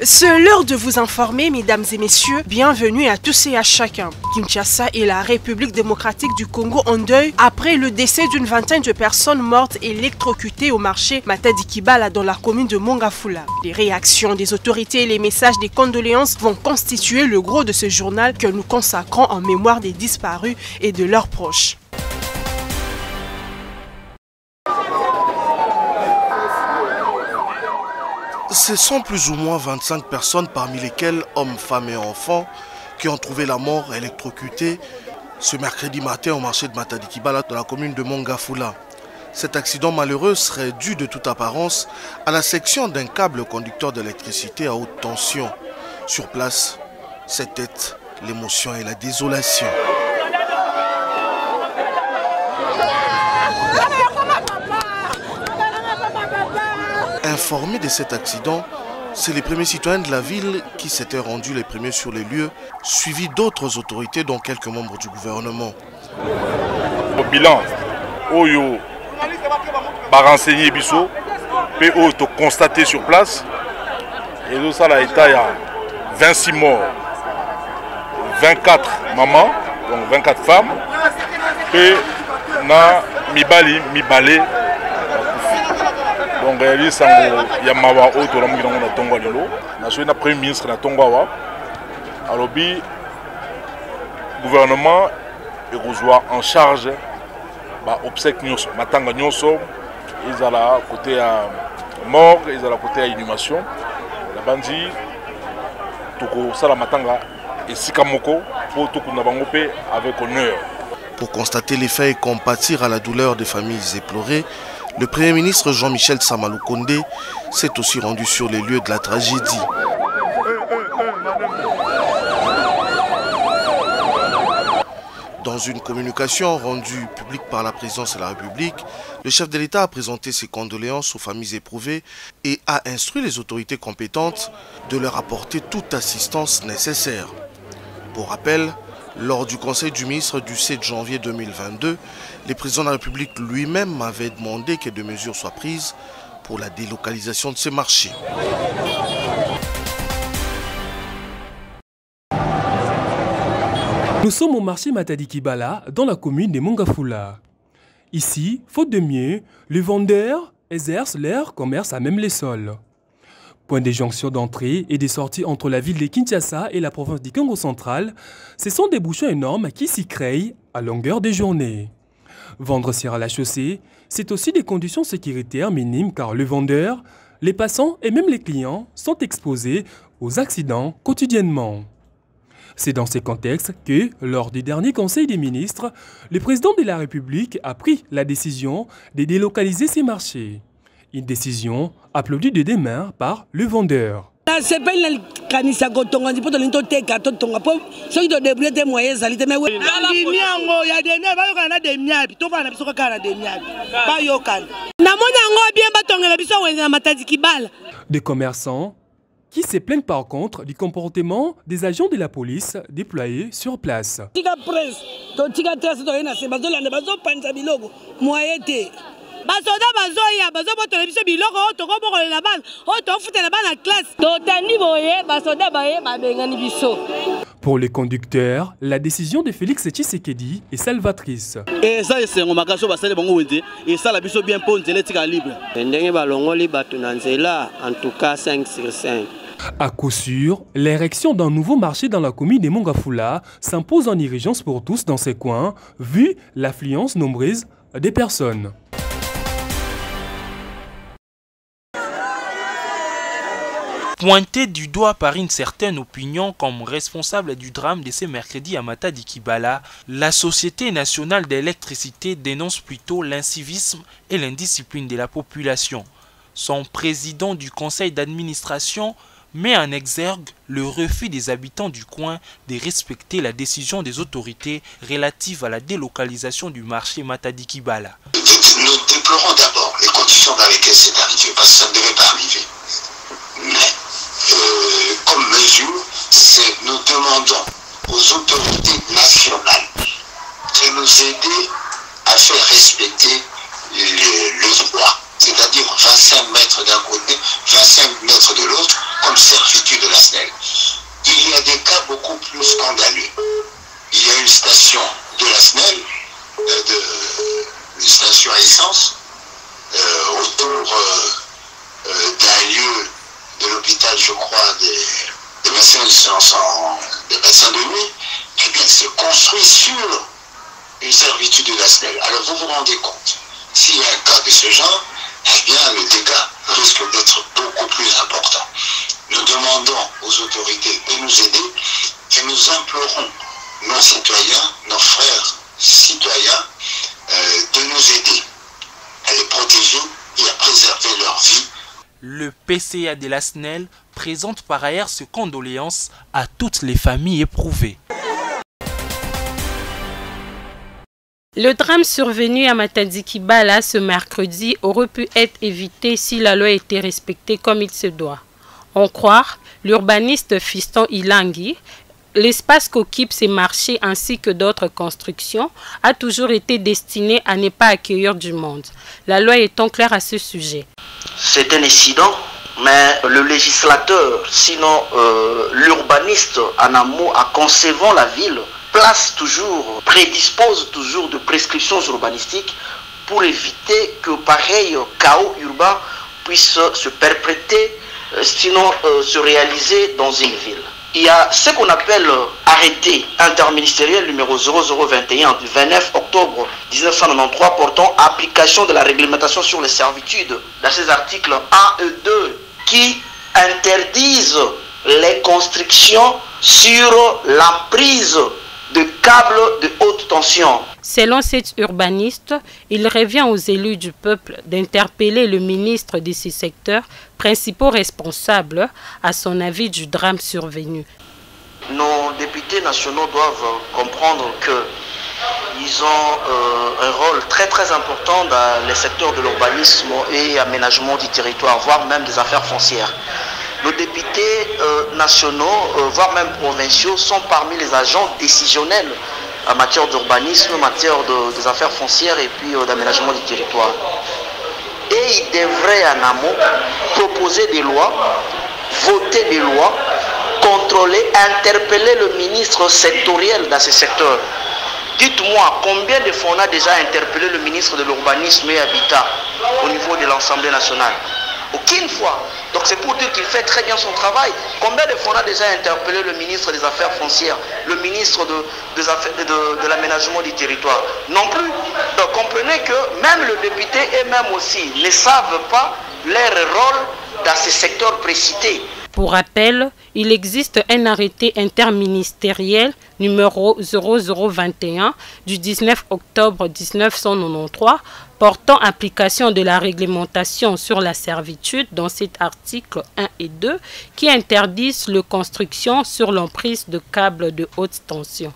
C'est l'heure de vous informer, mesdames et messieurs. Bienvenue à tous et à chacun. Kinshasa et la République démocratique du Congo en deuil après le décès d'une vingtaine de personnes mortes électrocutées au marché Matadi Kibala dans la commune de Mongafula. Les réactions des autorités et les messages des condoléances vont constituer le gros de ce journal que nous consacrons en mémoire des disparus et de leurs proches. Ce sont plus ou moins 25 personnes, parmi lesquelles hommes, femmes et enfants, qui ont trouvé la mort électrocutée ce mercredi matin au marché de Matadi Kibala dans la commune de Mongafula. Cet accident malheureux serait dû de toute apparence à la section d'un câble conducteur d'électricité à haute tension. Sur place, c'était l'émotion et la désolation. Informés de cet accident, c'est les premiers citoyens de la ville qui s'étaient rendus les premiers sur les lieux, suivis d'autres autorités dont quelques membres du gouvernement. Au bilan, Oyo va renseigner Bisso, puis Oyo constaté sur place, et ça là, il y a 26 morts, 24 mamans, donc 24 femmes, et na mibali, mibalé. Donc il y a mawa auto la mugina na tongo lelo na so na premier ministre na tongo wa alobi gouvernement et reçoit en charge ba obsèque nyonso matanga nyonso ils ala côté à mort ils ala côté à inhumation la bandi toko sala matanga et sikamoko pour tout na bango pe avec honneur. Pour constater les faits et compatir à la douleur des familles éplorées, le Premier ministre Jean-Michel Samalou Kondé s'est aussi rendu sur les lieux de la tragédie. Dans une communication rendue publique par la présidence de la République, le chef de l'État a présenté ses condoléances aux familles éprouvées et a instruit les autorités compétentes de leur apporter toute assistance nécessaire. Pour rappel, lors du Conseil du ministre du 7 janvier 2022, le président de la République lui-même avait demandé que des mesures soient prises pour la délocalisation de ces marchés. Nous sommes au marché Matadi Kibala dans la commune de Mongafula. Ici, faute de mieux, les vendeurs exercent leur commerce à même les sols. Point de jonction d'entrée et de sortie entre la ville de Kinshasa et la province du Congo central, ce sont des bouchons énormes qui s'y créent à longueur de journée. Vendre sur la chaussée, c'est aussi des conditions sécuritaires minimes car le vendeur, les passants et même les clients sont exposés aux accidents quotidiennement. C'est dans ce contexte que, lors du dernier Conseil des ministres, le président de la République a pris la décision de délocaliser ces marchés. Une décision applaudie de demain par le vendeur. Des commerçants qui se plaignent par contre du comportement des agents de la police déployés sur place. Pour les conducteurs, la décision de Félix Tshisekedi est salvatrice. À coup sûr, l'érection d'un nouveau marché dans la commune de Mongafula s'impose en urgence pour tous dans ces coins, vu l'affluence nombreuse des personnes. Pointé du doigt par une certaine opinion comme responsable du drame de ce mercredi à Matadi Kibala, la Société nationale d'électricité dénonce plutôt l'incivisme et l'indiscipline de la population. Son président du conseil d'administration met en exergue le refus des habitants du coin de respecter la décision des autorités relative à la délocalisation du marché Matadi Kibala. Nous déplorons d'abord les conditions dans lesquelles c'est arrivé, parce que ça ne devait pas arriver. Mais comme mesure, nous demandons aux autorités nationales de nous aider à faire respecter le droit. c'est-à-dire 25 mètres d'un côté, 25 mètres de l'autre, comme servitude de la SNEL. Il y a des cas beaucoup plus scandaleux. Il y a une station de la SNEL, une station à essence, autour d'un lieu de l'hôpital, je crois, des médecins de nuit, eh bien, se construit sur une servitude de la SNEL. Alors vous vous rendez compte, s'il y a un cas de ce genre, eh bien le dégât risque d'être beaucoup plus important. Nous demandons aux autorités de nous aider et nous implorons nos citoyens, nos frères citoyens, de nous aider à les protéger et à préserver leur vie. Le PCA de la SNEL présente par ailleurs ses condoléances à toutes les familles éprouvées. Le drame survenu à Matadi-Kibala ce mercredi aurait pu être évité si la loi était respectée comme il se doit. En croire l'urbaniste Fiston Ilangui, l'espace qu'occupent ces marchés ainsi que d'autres constructions a toujours été destiné à ne pas accueillir du monde. La loi étant claire à ce sujet. C'est un incident, mais le législateur, sinon l'urbaniste en amont à concevant la ville, prédispose toujours de prescriptions urbanistiques pour éviter que pareil chaos urbain puisse se perpétrer, sinon se réaliser dans une ville. Il y a ce qu'on appelle arrêté interministériel numéro 0021 du 29 octobre 1993 portant application de la réglementation sur les servitudes dans ces articles 1 et 2 qui interdisent les constructions sur l'emprise de câbles de haute tension. Selon cet urbaniste, il revient aux élus du peuple d'interpeller le ministre de ces secteurs, principaux responsables, à son avis, du drame survenu. Nos députés nationaux doivent comprendre qu'ils ont un rôle très important dans les secteurs de l'urbanisme et aménagement du territoire, voire même des affaires foncières. Nos députés nationaux, voire même provinciaux, sont parmi les agents décisionnels en matière d'urbanisme, en matière des affaires foncières et puis d'aménagement du territoire. Et ils devraient en amont proposer des lois, voter des lois, contrôler, interpeller le ministre sectoriel dans ces secteurs. Dites-moi, combien de fois on a déjà interpellé le ministre de l'Urbanisme et Habitat au niveau de l'Assemblée nationale? Aucune fois. Donc c'est pour dire qu'il fait très bien son travail. Combien de fois on a déjà interpellé le ministre des Affaires foncières, le ministre de l'aménagement du territoire? Non plus. Donc comprenez que même le député et même aussi ne savent pas leur rôle dans ces secteurs précités. Pour rappel, il existe un arrêté interministériel numéro 0021 du 19 octobre 1993 portant application de la réglementation sur la servitude dans cet article 1 et 2 qui interdisent la construction sur l'emprise de câbles de haute tension.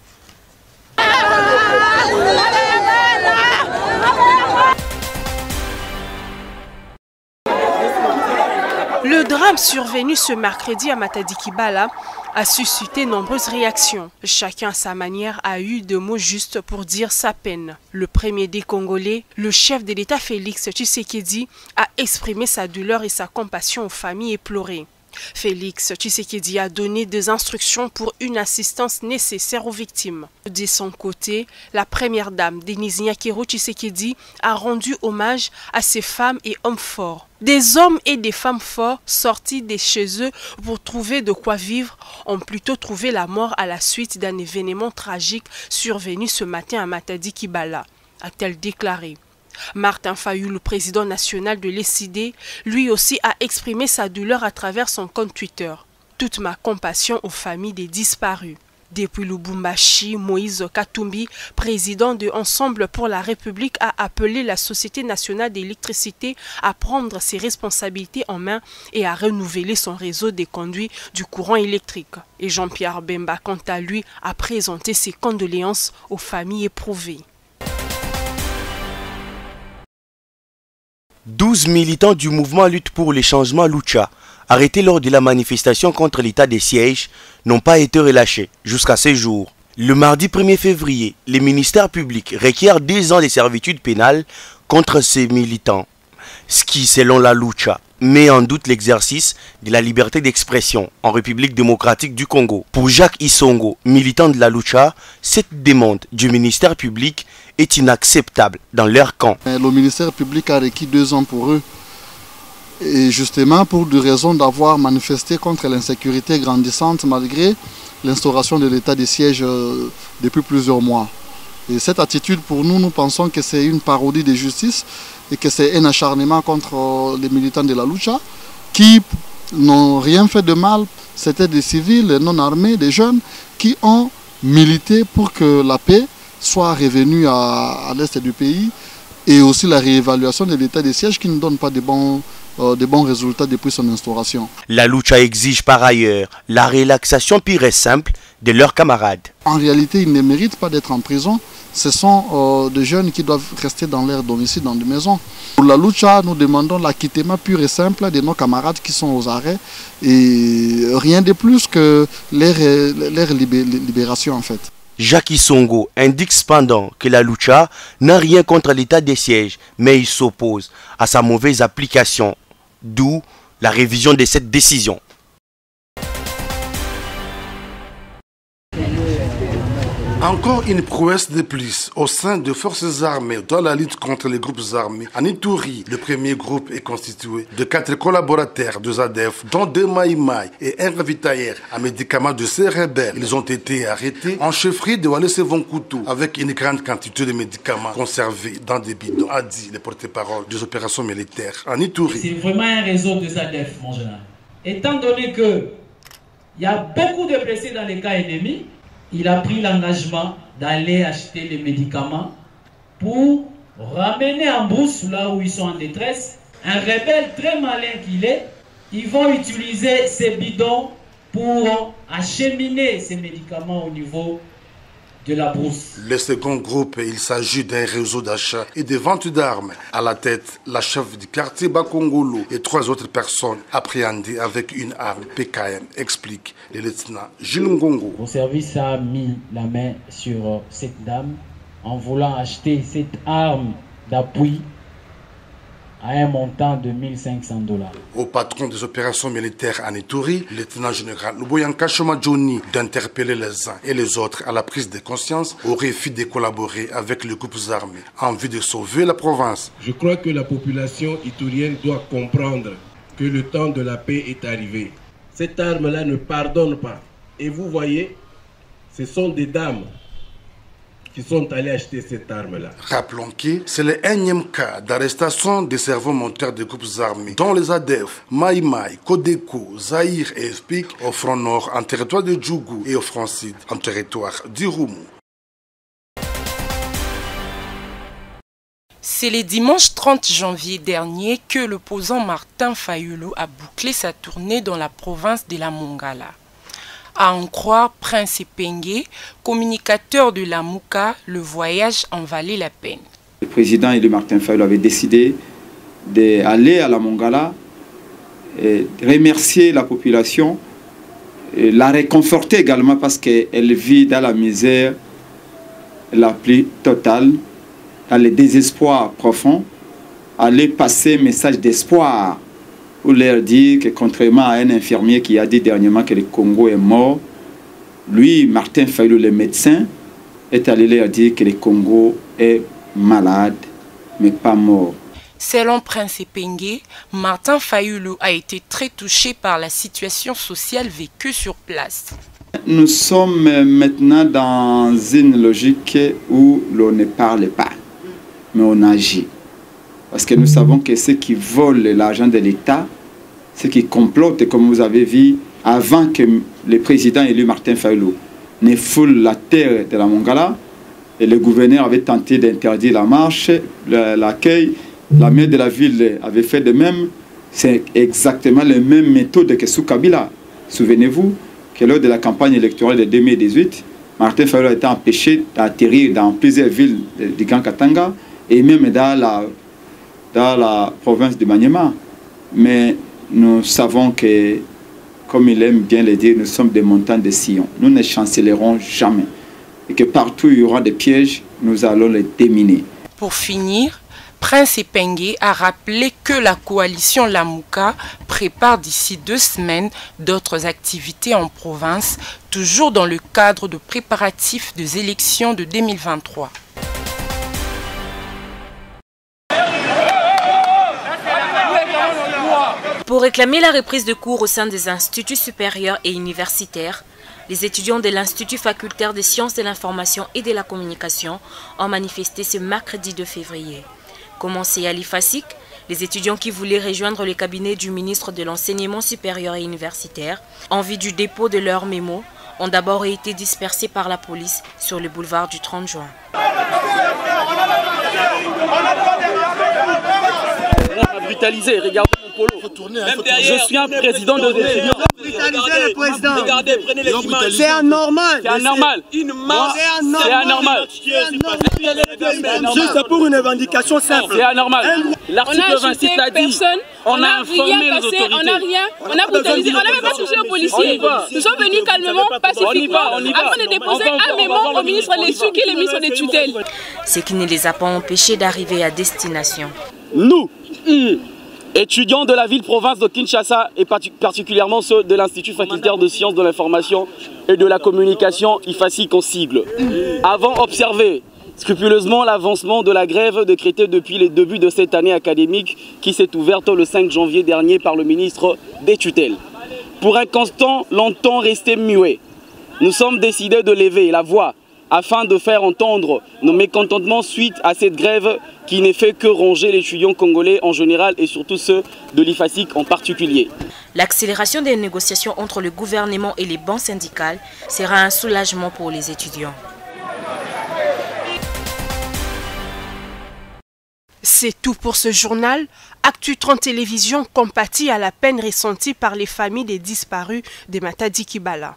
Le drame survenu ce mercredi à Matadi-Kibala a suscité nombreuses réactions. Chacun à sa manière a eu de mots justes pour dire sa peine. Le premier des Congolais, le chef de l'État Félix Tshisekedi, a exprimé sa douleur et sa compassion aux familles éplorées. Félix Tshisekedi a donné des instructions pour une assistance nécessaire aux victimes. De son côté, la première dame, Denise Nyakero Tshisekedi, a rendu hommage à ces femmes et hommes forts. Des hommes et des femmes forts sortis de chez eux pour trouver de quoi vivre ont plutôt trouvé la mort à la suite d'un événement tragique survenu ce matin à Matadi-Kibala, a-t-elle déclaré. Martin Fayulu, le président national de l'ECD, lui aussi a exprimé sa douleur à travers son compte Twitter. Toute ma compassion aux familles des disparus. Depuis Lubumbashi, Moïse Katumbi, président de Ensemble pour la République, a appelé la Société nationale d'électricité à prendre ses responsabilités en main et à renouveler son réseau des conduits du courant électrique. Et Jean-Pierre Bemba, quant à lui, a présenté ses condoléances aux familles éprouvées. 12 militants du mouvement Lutte pour les changements Lucha, arrêtés lors de la manifestation contre l'état des sièges, n'ont pas été relâchés jusqu'à ce jour. Le mardi 1er février, les ministères publics requièrent 2 ans de servitude pénale contre ces militants. ce qui, selon la Lucha, met en doute l'exercice de la liberté d'expression en République démocratique du Congo. Pour Jacques Isongo, militant de la Lucha, cette demande du ministère public est inacceptable dans leur camp. Le ministère public a requis 2 ans pour eux, et justement pour des raisons d'avoir manifesté contre l'insécurité grandissante malgré l'instauration de l'état de siège depuis plusieurs mois. Et cette attitude, pour nous, nous pensons que c'est une parodie de justice et que c'est un acharnement contre les militants de la Lucha qui n'ont rien fait de mal. C'était des civils non armés, des jeunes qui ont milité pour que la paix soit revenue à l'est du pays et aussi la réévaluation de l'état de siège qui ne donne pas de bons résultats depuis son instauration. La Lucha exige par ailleurs la relaxation pure et simple de leurs camarades. En réalité, ils ne méritent pas d'être en prison. Ce sont des jeunes qui doivent rester dans leur domicile, dans des maisons. Pour la Lucha, nous demandons l'acquittement pur et simple de nos camarades qui sont aux arrêts et rien de plus que leur libération en fait. Jacques Isongo indique cependant que la Lucha n'a rien contre l'état des sièges, mais il s'oppose à sa mauvaise application, d'où la révision de cette décision. Encore une prouesse de plus au sein des forces armées dans la lutte contre les groupes armés. En Ituri, le premier groupe est constitué de 4 collaborateurs de ZADF, dont 2 Maïmaï et un ravitailleur à médicaments de ces rebelles. Ils ont été arrêtés en chefferie de Walese-Vonkoutou avec une grande quantité de médicaments conservés dans des bidons, a dit le porte-parole des opérations militaires en Ituri. C'est vraiment un réseau de ZADF, mon général. Étant donné qu'il y a beaucoup de blessés dans les cas ennemis, il a pris l'engagement d'aller acheter les médicaments pour ramener en brousse là où ils sont en détresse. Un rebelle très malin qu'il est, ils vont utiliser ces bidons pour acheminer ces médicaments au niveau de la brousse. Le second groupe, il s'agit d'un réseau d'achat et de vente d'armes. À la tête, la chef du quartier Bakongolo et 3 autres personnes appréhendées avec une arme PKM, explique le lieutenant Gilles Ngongo. Mon service a mis la main sur cette dame en voulant acheter cette arme d'appui à un montant de 1 500 $. Au patron des opérations militaires en Ituri, le lieutenant général Luboyanka Johnny, d'interpeller les uns et les autres à la prise de conscience au refus de collaborer avec les groupes armés en vue de sauver la province. Je crois que la population iturienne doit comprendre que le temps de la paix est arrivé. Cette arme-là ne pardonne pas. Et vous voyez, ce sont des dames qui sont allés acheter cette arme-là. Rappelons que c'est le 1e cas d'arrestation des cerveaux monteurs des groupes armés, dont les ADF, Maïmaï, Kodeko, Zaïre et Espik, au front nord en territoire de Djougou et au front sud en territoire d'Irumu. C'est le dimanche 30 janvier dernier que l'opposant Martin Fayulu a bouclé sa tournée dans la province de la Mongala. À en croire Prince Pengue, communicateur de la Mouka, le voyage en valait la peine. Le président élu Martin Fayulu avait décidé d'aller à la Mongala, et remercier la population, et la réconforter également parce qu'elle vit dans la misère la plus totale, dans le désespoir profond, aller passer un message d'espoir pour leur dire que contrairement à un infirmier qui a dit dernièrement que le Congo est mort, lui, Martin Fayulu, le médecin, est allé leur dire que le Congo est malade, mais pas mort. Selon Prince Pengue, Martin Fayulu a été très touché par la situation sociale vécue sur place. Nous sommes maintenant dans une logique où l'on ne parle pas, mais on agit. Parce que nous savons que ceux qui volent l'argent de l'État, ceux qui complotent, comme vous avez vu, avant que le président élu Martin Fayulu ne foule la terre de la Mongala, et le gouverneur avait tenté d'interdire la marche, l'accueil, la maire de la ville avait fait de même. C'est exactement la même méthode que sous Kabila. Souvenez-vous que lors de la campagne électorale de 2018, Martin Fayulu a été empêché d'atterrir dans plusieurs villes du Grand Katanga et même dans la province de Maniema. Mais nous savons que, comme il aime bien le dire, nous sommes des montagnes de Sion. Nous ne chancellerons jamais. Et que partout où il y aura des pièges, nous allons les déminer. Pour finir, Prince Epenge a rappelé que la coalition Lamuka prépare d'ici 2 semaines d'autres activités en province, toujours dans le cadre de préparatifs des élections de 2023. Pour réclamer la reprise de cours au sein des instituts supérieurs et universitaires, les étudiants de l'Institut facultaire des sciences de l'information et de la communication ont manifesté ce mercredi 2 février. Commencé à l'IFASIC, les étudiants qui voulaient rejoindre le cabinet du ministre de l'Enseignement supérieur et universitaire en vue du dépôt de leurs mémos ont d'abord été dispersés par la police sur le boulevard du 30 juin. Brutalisé, regardez mon polo. Je suis un président de étudiants. Brutaliser le président. Regardez, prenez les images. C'est anormal. C'est anormal. Une marche. C'est anormal. Juste pour une revendication simple. C'est anormal. L'article 26 l'a dit. On a informé les autorités. On n'a rien. On a brutalisé. On n'a même pas touché aux policiers. Nous sommes venus calmement, pacifiquement, afin de déposer un mémo au ministre Lessu, qui est le ministre des tutelles. Ce qui ne les a pas empêchés d'arriver à destination. Nous, étudiants de la ville-province de Kinshasa et particulièrement ceux de l'Institut facultaire de sciences de l'information et de la communication IFASIC en sigle, avons observé scrupuleusement l'avancement de la grève décrétée depuis les débuts de cette année académique qui s'est ouverte le 5 janvier dernier par le ministre des tutelles. Pour un constant longtemps resté muet, nous sommes décidés de lever la voix afin de faire entendre nos mécontentements suite à cette grève qui n'est fait que ronger les étudiants congolais en général et surtout ceux de l'IFASIC en particulier. L'accélération des négociations entre le gouvernement et les banques syndicales sera un soulagement pour les étudiants. C'est tout pour ce journal. Actu 30 Télévision compatit à la peine ressentie par les familles des disparus de Matadi Kibala.